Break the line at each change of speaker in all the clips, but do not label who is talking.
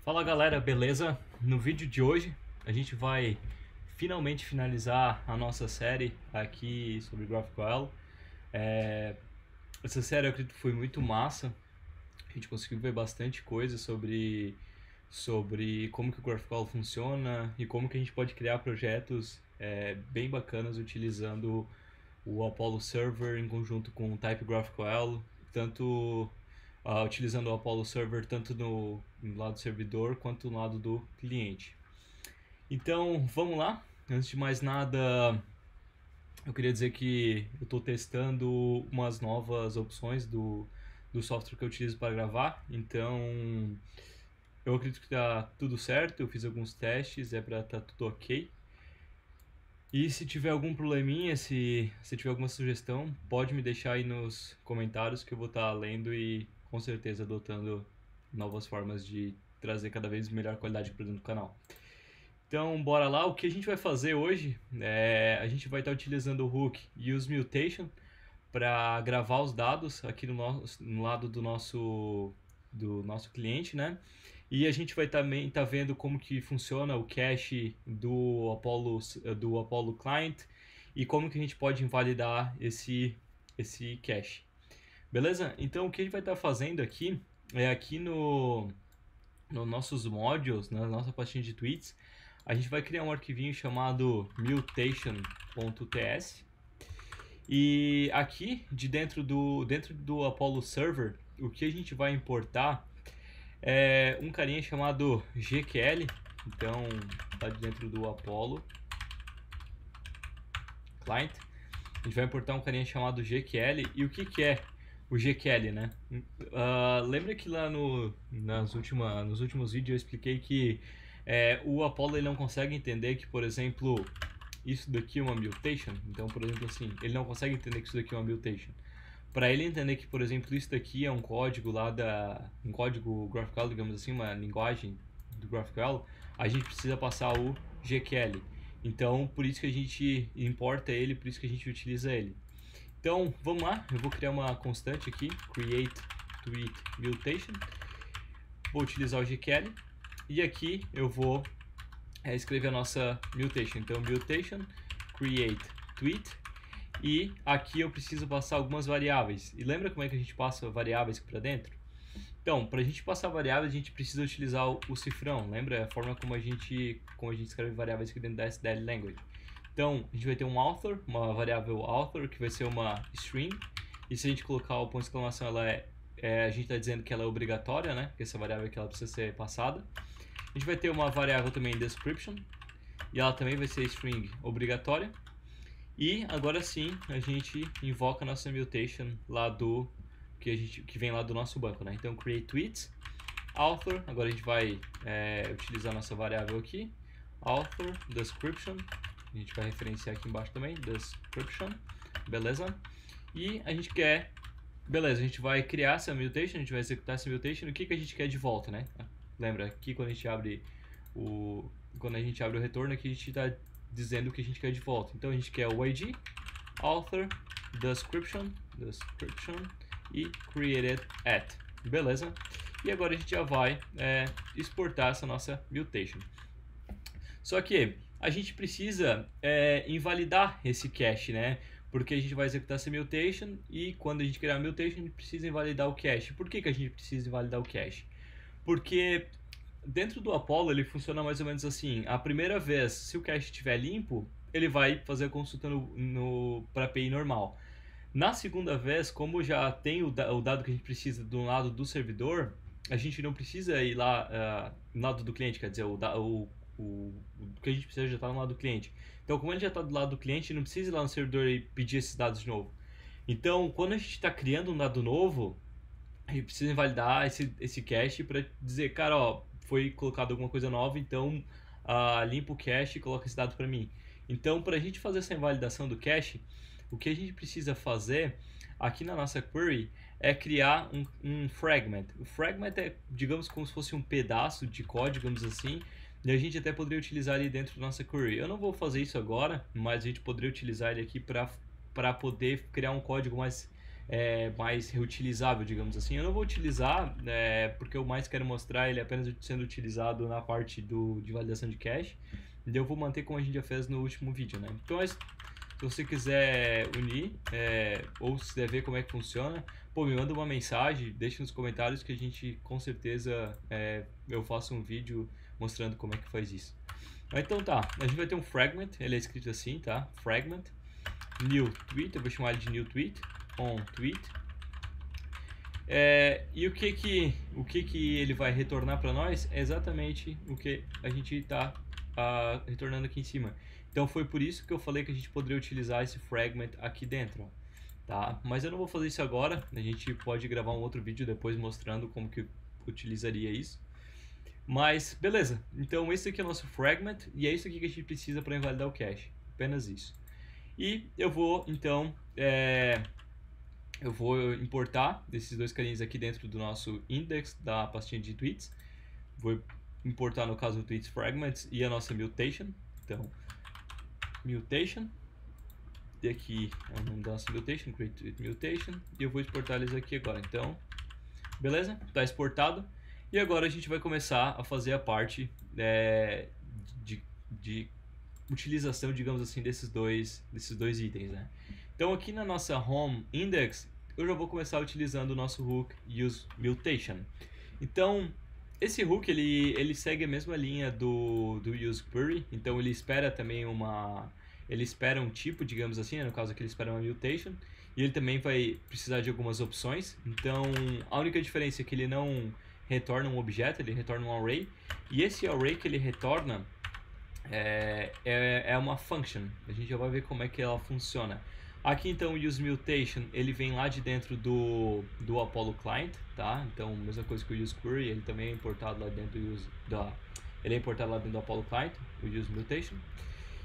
Fala galera, beleza? No vídeo de hoje a gente vai finalmente finalizar a nossa série aqui sobre GraphQL. Essa série eu acredito que foi muito massa, a gente conseguiu ver bastante coisa sobre como que o GraphQL funciona e como que a gente pode criar projetos bem bacanas utilizando o Apollo Server em conjunto com o Type GraphQL, tanto utilizando o Apollo Server tanto no lado do servidor quanto no lado do cliente. Então, vamos lá. Antes de mais nada, eu queria dizer que eu estou testando umas novas opções do software que eu utilizo para gravar. Então, eu acredito que está tudo certo. Eu fiz alguns testes, é para estar tudo ok. E se tiver algum probleminha, se tiver alguma sugestão, pode me deixar aí nos comentários que eu vou estar lendo e com certeza adotando novas formas de trazer cada vez melhor qualidade para dentro do canal. Então, bora lá. O que a gente vai fazer hoje a gente vai estar utilizando o hook useMutation para gravar os dados aqui no lado do nosso cliente, né? E a gente vai também estar vendo como que funciona o cache do Apollo Client e como que a gente pode invalidar esse cache. Beleza? Então o que a gente vai estar fazendo aqui é aqui no nossos modules, na nossa pastinha de tweets, a gente vai criar um arquivinho chamado mutation.ts. E aqui dentro do Apollo Server, o que a gente vai importar é um carinha chamado GQL. Então tá dentro do Apollo Client. A gente vai importar um carinha chamado GQL. E o que é o GQL, né? Lembra que lá nos últimos vídeos eu expliquei que o Apollo ele não consegue entender que, por exemplo, isso daqui é uma mutation. Então, por exemplo, assim, ele não consegue entender que isso daqui é uma mutation. Para ele entender que, por exemplo, isso daqui é um código um código GraphQL, digamos assim, uma linguagem do GraphQL, a gente precisa passar o GQL. Então, por isso que a gente importa ele, por isso que a gente utiliza ele. Então, vamos lá, eu vou criar uma constante aqui, createTweetMutation. Vou utilizar o GQL e aqui eu vou escrever a nossa mutation. Então, mutation createTweet. E aqui eu preciso passar algumas variáveis. E lembra como é que a gente passa variáveis aqui para dentro? Então, para a gente passar variáveis, a gente precisa utilizar o cifrão. Lembra a forma como a gente escreve variáveis aqui dentro da SDL Language? Então, a gente vai ter um author, uma variável author, que vai ser uma string. E se a gente colocar o ponto de exclamação, a gente está dizendo que ela é obrigatória, né? Que essa variável aqui ela precisa ser passada. A gente vai ter uma variável também description. E ela também vai ser string obrigatória. E agora sim, a gente invoca a nossa mutation lá que vem lá do nosso banco, né? Então, create tweets, author, agora a gente vai utilizar a nossa variável aqui, author, description, a gente vai referenciar aqui embaixo também, description, beleza? E a gente beleza, a gente vai criar essa mutation, a gente vai executar essa mutation, o que a gente quer de volta, né? Lembra, aqui quando a gente abre o retorno, aqui a gente está dizendo o que a gente quer de volta. Então a gente quer o ID, author, description e created at. Beleza? E agora a gente já vai exportar essa nossa mutation. Só que a gente precisa invalidar esse cache, né? Porque a gente vai executar essa mutation e quando a gente criar a mutation, a gente precisa invalidar o cache. Por que a gente precisa invalidar o cache? Porque dentro do Apollo ele funciona mais ou menos assim. A primeira vez, se o cache estiver limpo, ele vai fazer a consulta para a API normal. Na segunda vez, como já tem o dado que a gente precisa do lado do servidor, a gente não precisa ir lá no lado do cliente, quer dizer, o que a gente precisa já está no lado do cliente. Então, como ele já está do lado do cliente, não precisa ir lá no servidor e pedir esses dados de novo. Então, quando a gente está criando um dado novo, a gente precisa invalidar esse cache para dizer, cara, ó, foi colocado alguma coisa nova, então limpa o cache e coloca esse dado para mim. Então, para a gente fazer essa invalidação do cache, o que a gente precisa fazer aqui na nossa query é criar um fragment. O fragment é, digamos, como se fosse um pedaço de código, digamos assim, e a gente até poderia utilizar ele dentro da nossa query. Eu não vou fazer isso agora, mas a gente poderia utilizar ele aqui para poder criar um código mais mais reutilizável, digamos assim. Eu não vou utilizar, porque eu mais quero mostrar ele apenas sendo utilizado na parte de validação de cache. E eu vou manter como a gente já fez no último vídeo, né? Então, se você quiser unir, ou se quiser ver como é que funciona, pô, me manda uma mensagem, deixa nos comentários que a gente, com certeza, eu faço um vídeo mostrando como é que faz isso. Então tá, a gente vai ter um fragment, ele é escrito assim, tá? Fragment, new tweet, eu vou chamar ele de new tweet, on tweet. E o que ele vai retornar para nós é exatamente o que a gente está retornando aqui em cima. Então foi por isso que eu falei que a gente poderia utilizar esse fragment aqui dentro, ó, tá? Mas eu não vou fazer isso agora, a gente pode gravar um outro vídeo depois mostrando como que utilizaria isso. Mas beleza, então esse aqui é o nosso fragment e é isso aqui que a gente precisa para invalidar o cache, apenas isso. E eu vou então eu vou importar esses dois carinhas aqui dentro do nosso index da pastinha de tweets. Vou importar, no caso, o tweets fragments e a nossa mutation. Então, mutation. E aqui é o nome da nossa mutation, create tweet mutation. E eu vou exportar eles aqui agora. Então, beleza? Está exportado. E agora a gente vai começar a fazer a parte de utilização, digamos assim, desses dois itens, né? Então aqui na nossa home index, eu já vou começar utilizando o nosso hook useMutation. Então, esse hook ele segue a mesma linha do useQuery, então ele espera também ele espera um tipo, digamos assim, né? No caso aqui ele espera uma mutation, e ele também vai precisar de algumas opções. Então, a única diferença é que ele não retorna um objeto, ele retorna um array, e esse array que ele retorna é uma function. A gente já vai ver como é que ela funciona. Aqui então o useMutation, ele vem lá de dentro do Apollo Client, tá? Então, mesma coisa que o useQuery, ele também é importado lá dentro do Apollo Client, o useMutation.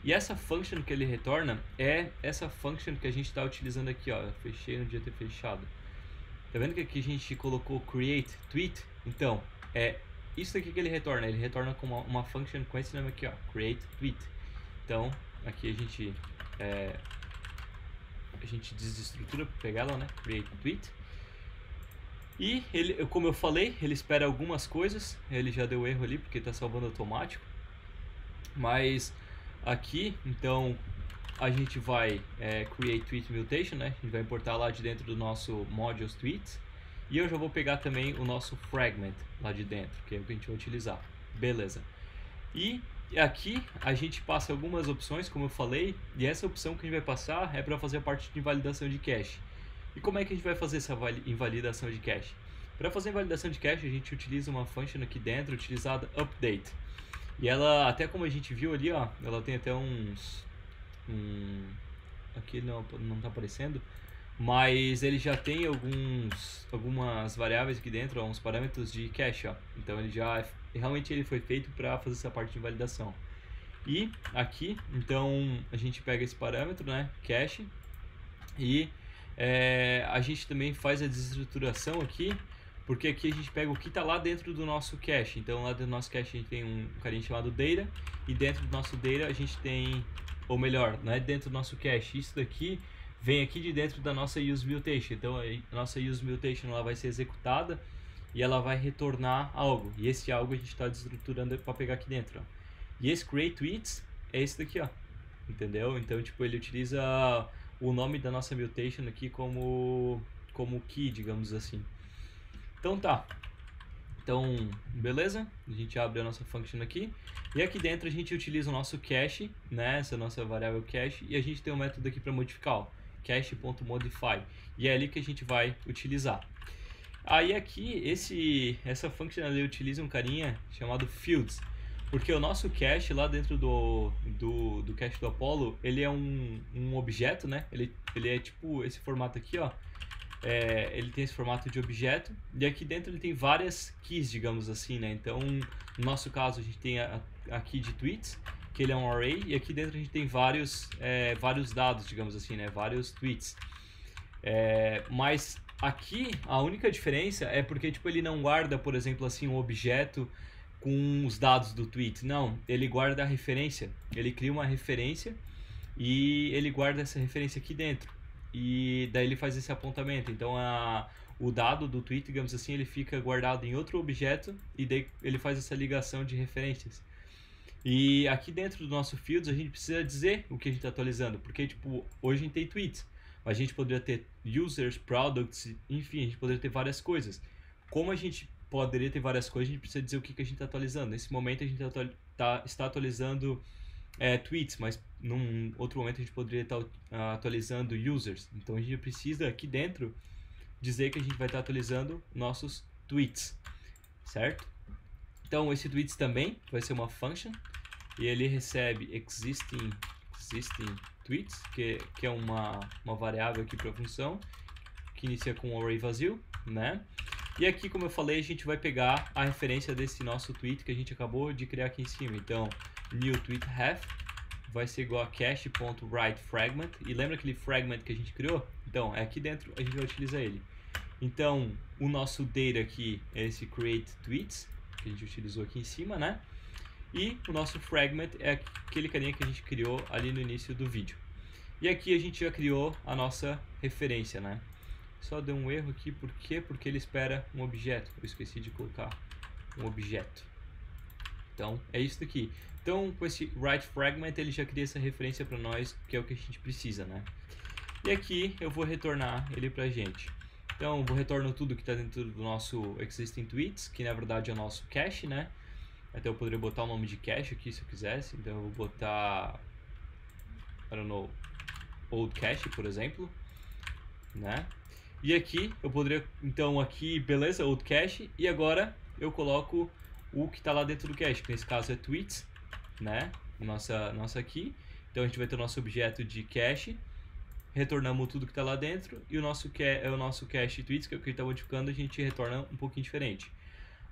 E essa function que ele retorna é essa function que a gente está utilizando aqui, ó. Eu fechei, não devia ter fechado. Tá vendo que aqui a gente colocou create tweet? Então, isso aqui que ele retorna com uma function com esse nome aqui, ó, create tweet. Então, aqui a gente desestrutura para pegar ela, né, create tweet. E ele, como eu falei, ele espera algumas coisas. Ele já deu erro ali porque está salvando automático. Mas aqui, então, a gente vai create tweet mutation, né? A gente vai importar lá de dentro do nosso modules tweets. E eu já vou pegar também o nosso fragment lá de dentro, que é o que a gente vai utilizar. Beleza. E aqui a gente passa algumas opções, como eu falei, e essa opção que a gente vai passar é para fazer a parte de invalidação de cache. E como é que a gente vai fazer essa invalidação de cache? Para fazer a invalidação de cache, a gente utiliza uma function aqui dentro, utilizada update. E ela, até como a gente viu ali, ó, ela tem até aqui não está aparecendo, mas ele já tem algumas variáveis aqui dentro, ó, uns parâmetros de cache, ó. Então ele realmente ele foi feito para fazer essa parte de validação. E aqui, então, a gente pega esse parâmetro, né, cache, e a gente também faz a desestruturação aqui, porque aqui a gente pega o que está lá dentro do nosso cache. Então lá dentro do nosso cache a gente tem um carinha chamado data, e dentro do nosso data a gente tem, ou melhor, não é dentro do nosso cache, isso daqui vem aqui de dentro da nossa useMutation. Então a nossa useMutation ela vai ser executada e ela vai retornar algo, e esse algo a gente está desestruturando para pegar aqui dentro, ó. E esse create tweets é esse daqui, ó, entendeu? Então tipo ele utiliza o nome da nossa mutation aqui como key, digamos assim. Então tá, então beleza, a gente abre a nossa function aqui, e aqui dentro a gente utiliza o nosso cache, né, essa nossa variável cache, e a gente tem um método aqui para modificar, ó, cache.modify, e é ali que a gente vai utilizar. Aí aqui, essa function ali utiliza um carinha chamado fields, porque o nosso cache lá dentro do cache do Apollo, ele é um objeto, né, ele é tipo esse formato aqui, ó. Ele tem esse formato de objeto, e aqui dentro ele tem várias keys, digamos assim, né? Então, no nosso caso, a gente tem a key de tweets, que ele é um array, e aqui dentro a gente tem vários dados, digamos assim, né? Vários tweets. Mas aqui, a única diferença é porque tipo, ele não guarda, por exemplo, assim, um objeto com os dados do tweet. Não, ele guarda a referência. Ele cria uma referência e ele guarda essa referência aqui dentro. e daí ele faz esse apontamento. Então o dado do tweet, digamos assim, ele fica guardado em outro objeto e daí ele faz essa ligação de referências. E aqui dentro do nosso fields a gente precisa dizer o que a gente está atualizando, porque tipo, hoje a gente tem tweets, mas a gente poderia ter users, products, enfim, a gente poderia ter várias coisas. Como a gente poderia ter várias coisas, a gente precisa dizer o que a gente está atualizando. Nesse momento a gente está atualizando tweets, mas num outro momento a gente poderia estar atualizando users. Então a gente precisa aqui dentro dizer que a gente vai estar atualizando nossos tweets, certo? Então esse tweets também vai ser uma function e ele recebe existing tweets, que é uma variável aqui para a função que inicia com um array vazio, né? E aqui, como eu falei, a gente vai pegar a referência desse nosso tweet que a gente acabou de criar aqui em cima. Então, new tweet ref vai ser igual a cache.writeFragment. E lembra aquele fragment que a gente criou? Então, aqui dentro a gente vai utilizar ele. Então, o nosso data aqui é esse create tweets, que a gente utilizou aqui em cima, né? E o nosso fragment é aquele carinha que a gente criou ali no início do vídeo. E aqui a gente já criou a nossa referência, né? Só deu um erro aqui, por quê? Porque ele espera um objeto. Eu esqueci de colocar um objeto. Então, é isso daqui. Então, com esse writeFragment, ele já cria essa referência para nós, que é o que a gente precisa, né? E aqui eu vou retornar ele pra gente. Então, eu vou retornar tudo que está dentro do nosso existing tweets, que na verdade é o nosso cache, né? Até eu poderia botar o nome de cache aqui se eu quisesse. Então, eu vou botar, I don't know, old cache, por exemplo, né? E aqui eu poderia, então aqui, beleza, old cache, e agora eu coloco o que está lá dentro do cache, que nesse caso é tweets, né? Nossa aqui. Então a gente vai ter o nosso objeto de cache, retornamos tudo que está lá dentro, e o nosso cache tweets, que é o que está modificando, a gente retorna um pouquinho diferente.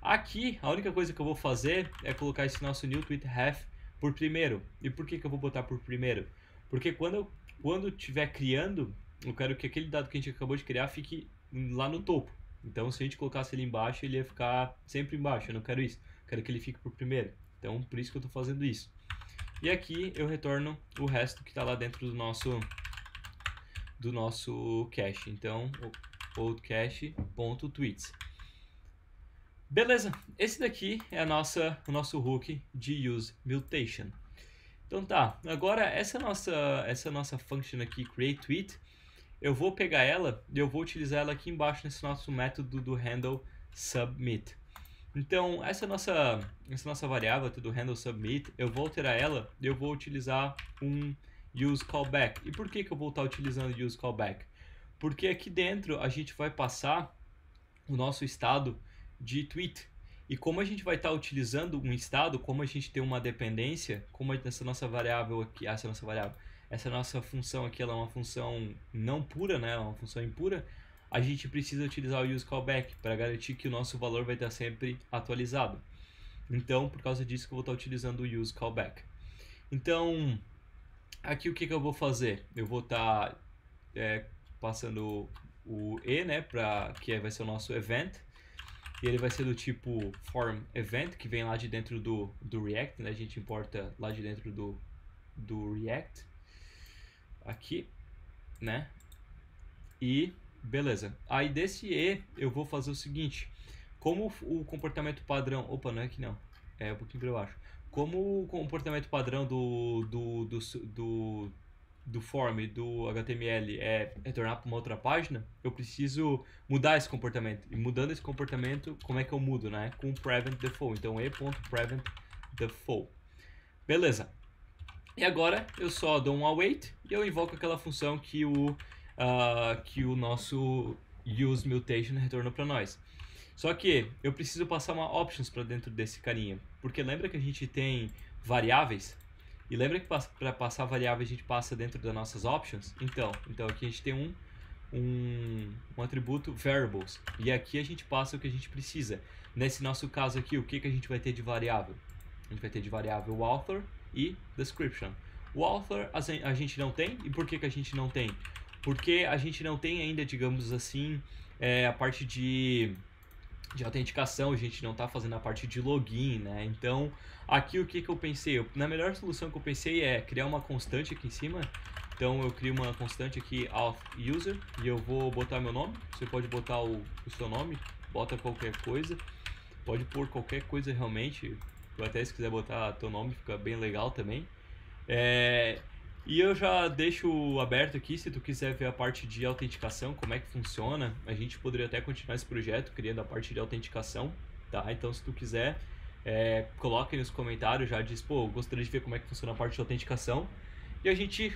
Aqui, a única coisa que eu vou fazer é colocar esse nosso new tweet ref por primeiro. E por que eu vou botar por primeiro? Porque quando estiver criando, eu quero que aquele dado que a gente acabou de criar fique lá no topo. Então, se a gente colocasse ele embaixo, ele ia ficar sempre embaixo. Eu não quero isso. Eu quero que ele fique por primeiro. Então, por isso que eu estou fazendo isso. E aqui eu retorno o resto que está lá dentro do nosso cache. Então, old cache.tweets. Beleza, esse daqui é o nosso hook de use mutation. Então tá, agora essa nossa function aqui, create tweet, eu vou pegar ela e eu vou utilizar ela aqui embaixo nesse nosso método do handle submit. Então essa nossa variável do handle submit, eu vou alterar ela e eu vou utilizar um use callback. E por que eu vou estar utilizando use callback? Porque aqui dentro a gente vai passar o nosso estado de tweet. E como a gente vai estar utilizando um estado, como a gente tem uma dependência, como essa nossa variável aqui, essa nossa função aqui, ela é uma função não pura, né? É uma função impura, a gente precisa utilizar o use callback para garantir que o nosso valor vai estar sempre atualizado. Então, por causa disso que eu vou estar utilizando o use callback. Então, aqui o que eu vou fazer? Eu vou estar passando o e, né, que vai ser o nosso event. E ele vai ser do tipo form event, que vem lá de dentro do React, né? A gente importa lá de dentro do React. Aqui, né? E beleza. Aí desse e eu vou fazer o seguinte. Como o comportamento padrão... Opa, não é aqui não. É um pouquinho para baixo. Como o comportamento padrão do form do HTML é retornar para uma outra página, eu preciso mudar esse comportamento. E mudando esse comportamento, como é que eu mudo, né? Com prevent default. Então, e.prevent default. Beleza. E agora eu só dou um await e eu invoco aquela função que o nosso use mutation retornou para nós. Só que eu preciso passar uma options para dentro desse carinha. Porque lembra que a gente tem variáveis? E lembra que para passar variáveis a gente passa dentro das nossas options? Então aqui a gente tem um atributo variables. E aqui a gente passa o que a gente precisa. Nesse nosso caso aqui, o que a gente vai ter de variável? A gente vai ter de variável author e description. O author a gente não tem. E por que a gente não tem? Porque a gente não tem ainda, digamos assim, a parte de autenticação, a gente não está fazendo a parte de login, né? Então, aqui o que eu pensei? Na melhor solução que eu pensei é criar uma constante aqui em cima, Então eu crio uma constante aqui, authUser, e eu vou botar meu nome. Você pode botar o seu nome, bota qualquer coisa, pode pôr qualquer coisa realmente, até se quiser botar teu nome fica bem legal também. E eu já deixo aberto aqui, se tu quiser ver a parte de autenticação, como é que funciona, a gente poderia até continuar esse projeto criando a parte de autenticação, tá? Então se tu quiser, coloca aí nos comentários, já diz, pô, gostaria de ver como é que funciona a parte de autenticação. E a gente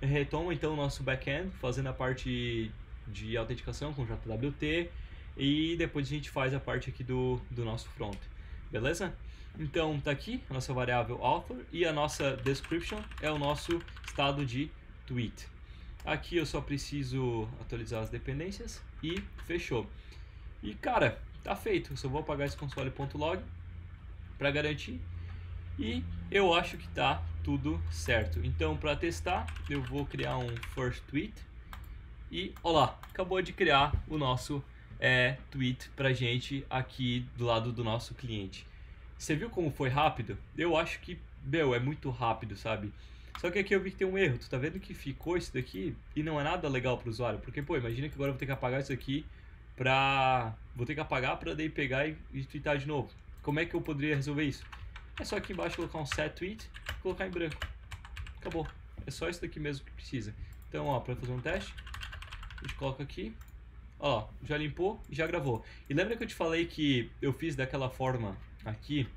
retoma então o nosso back-end, fazendo a parte de autenticação com JWT, e depois a gente faz a parte aqui do nosso front, beleza? Então tá aqui a nossa variável author e a nossa description é o nosso estado de tweet. Aqui eu só preciso atualizar as dependências e fechou. E cara, tá feito. Eu só vou apagar esse console.log para garantir e eu acho que tá tudo certo. Então para testar eu vou criar um first tweet e olá, acabou de criar o nosso tweet pra gente aqui do lado do nosso cliente. Você viu como foi rápido? Eu acho que, é muito rápido, sabe? Só que aqui eu vi que tem um erro. Tu tá vendo que ficou isso daqui e não é nada legal pro usuário? Porque, pô, imagina que agora eu vou ter que apagar isso aqui vou ter que apagar pra daí pegar e tweetar de novo. Como é que eu poderia resolver isso? É só aqui embaixo colocar um set tweet e colocar em branco. Acabou. É só isso daqui mesmo que precisa. Então, ó, pra fazer um teste, a gente coloca aqui. Ó, já limpou e já gravou. E lembra que eu te falei que eu fiz daquela forma aqui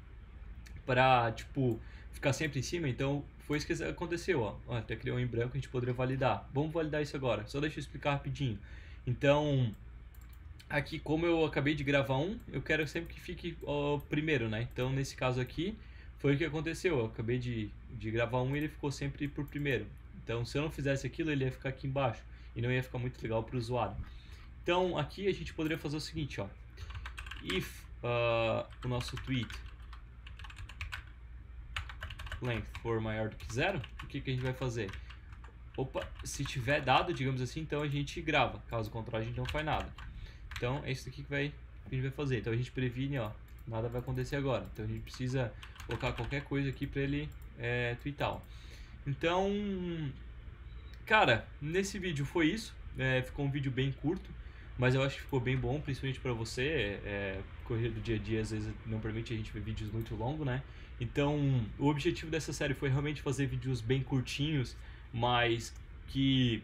pra, tipo, ficar sempre em cima? Então foi isso que aconteceu, ó. Até criou um em branco, a gente poderia validar. Vamos validar isso agora, só deixa eu explicar rapidinho. Então aqui, como eu acabei de gravar eu quero sempre que fique primeiro, né? Então nesse caso aqui foi o que aconteceu. Eu acabei de gravar e ele ficou sempre por primeiro. Então se eu não fizesse aquilo, ele ia ficar aqui embaixo e não ia ficar muito legal para o usuário. Então aqui a gente poderia fazer o seguinte, ó. If o nosso tweet length for maior do que 0, o que a gente vai fazer? Opa, se tiver dado, digamos assim, então a gente grava. Caso contrário, a gente não faz nada. Então é isso aqui que a gente vai fazer. Então a gente previne, ó, nada vai acontecer agora. Então a gente precisa colocar qualquer coisa aqui para ele tweetar. Ó. Então, cara, nesse vídeo foi isso. Ficou um vídeo bem curto, mas eu acho que ficou bem bom, principalmente para você. Correr do dia a dia às vezes não permite a gente ver vídeos muito longos, né? Então o objetivo dessa série foi realmente fazer vídeos bem curtinhos, mas que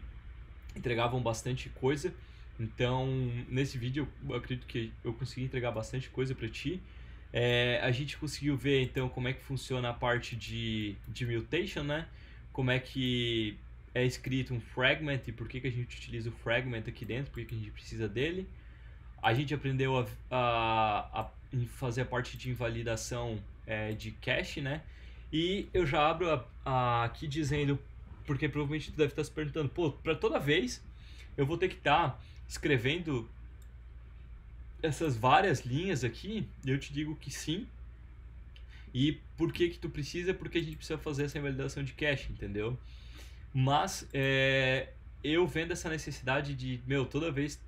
entregavam bastante coisa. Então nesse vídeo eu acredito que eu consegui entregar bastante coisa para ti. A gente conseguiu ver então como é que funciona a parte de mutation, né? Como é que é escrito um fragment e por que a gente utiliza o fragment aqui dentro, por que a gente precisa dele. A gente aprendeu a fazer a parte de invalidação de cache, né? E eu já abro aqui dizendo, porque provavelmente tu deve estar se perguntando, pô, para toda vez eu vou ter que estar escrevendo essas várias linhas aqui? E eu te digo que sim. E por que tu precisa? Porque a gente precisa fazer essa invalidação de cache, entendeu? Mas eu vendo essa necessidade de, toda vez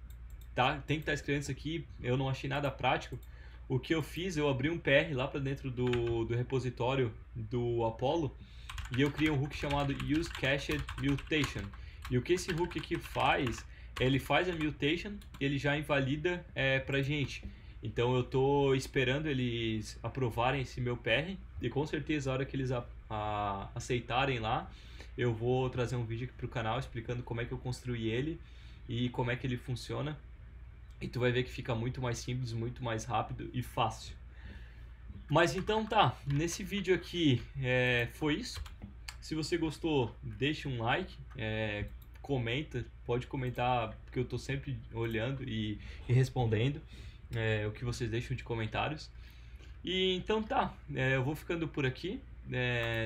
tem que estar escrevendo isso aqui, eu não achei nada prático. O que eu fiz, eu abri um PR lá para dentro do repositório do Apollo e eu criei um hook chamado useCached_mutation. E o que esse hook aqui faz, ele faz a mutation e ele já invalida pra gente. Então eu tô esperando eles aprovarem esse meu PR e com certeza a hora que eles aceitarem lá, eu vou trazer um vídeo aqui pro canal explicando como é que eu construí ele e como é que ele funciona. E tu vai ver que fica muito mais simples, muito mais rápido e fácil. Mas então tá, nesse vídeo aqui foi isso. Se você gostou, deixa um like, comenta, pode comentar, porque eu tô sempre olhando e respondendo o que vocês deixam de comentários. E então tá, eu vou ficando por aqui.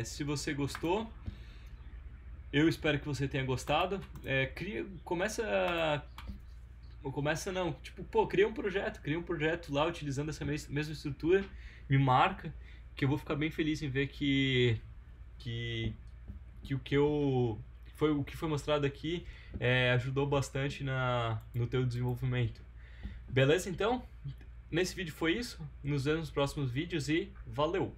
Se você gostou, eu espero que você tenha gostado. Cria um projeto lá utilizando essa mesma estrutura, me marca, que eu vou ficar bem feliz em ver que o que foi mostrado aqui ajudou bastante no teu desenvolvimento. Beleza, então? Nesse vídeo foi isso, nos vemos nos próximos vídeos e valeu!